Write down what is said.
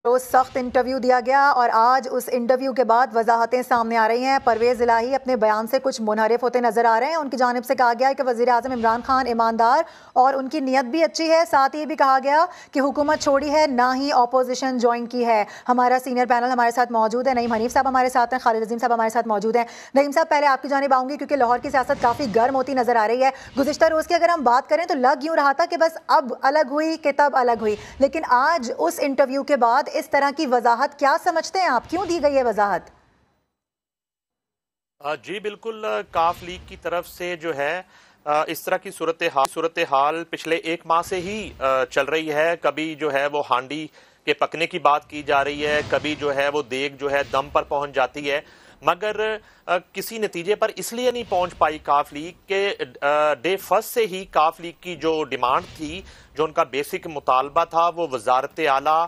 روز سخت انٹرویو دیا گیا اور آج اس انٹرویو کے بعد وضاحتیں سامنے آ رہی ہیں۔ پرویز الہی اپنے بیان سے کچھ منحرف ہوتے نظر آ رہے ہیں۔ ان کی جانب سے کہا گیا ہے کہ وزیر اعظم عمران خان ایماندار اور ان کی نیت بھی اچھی ہے، ساتھ ہی بھی کہا گیا کہ حکومت چھوڑی ہے نہ ہی اپوزیشن جوائن کی ہے۔ ہمارا سینئر پینل ہمارے ساتھ موجود ہے، نعیم حنیف صاحب ہمارے ساتھ ہیں، خالد عظیم صاحب ہمارے ساتھ موجود ہیں۔ نعیم صاحب، پہلے آپ کی جانب آؤں گی کیونکہ لاہور کی سیاست کافی گرم ہوتی نظر آ رہی ہے۔ گزشتہ روز کی اگر ہم بات کریں تو لگ یوں رہا تھا کہ بس اب الگ ہوئی کہ تب الگ ہوئی، لیکن آج اس انٹرویو کے بعد اس طرح کی وضاحت کیا سمجھتے ہیں آپ؟ کیوں دی گئی ہے وضاحت؟ جی بالکل، کاف لیگ کی طرف سے جو ہے اس طرح کی صورتحال پچھلے ایک ماہ سے ہی چل رہی ہے۔ کبھی جو ہے وہ ہانڈی کے پکنے کی بات کی جا رہی ہے، کبھی جو ہے وہ دیگ جو ہے دم پر پہنچ جاتی ہے، مگر کسی نتیجے پر اس لیے نہیں پہنچ پائی کاف لیگ کہ ڈے فرسٹ سے ہی کاف لیگ کی جو ڈیمانڈ تھی، جو ان کا بیسک مطالبہ تھا، وہ وزارت اعلیٰ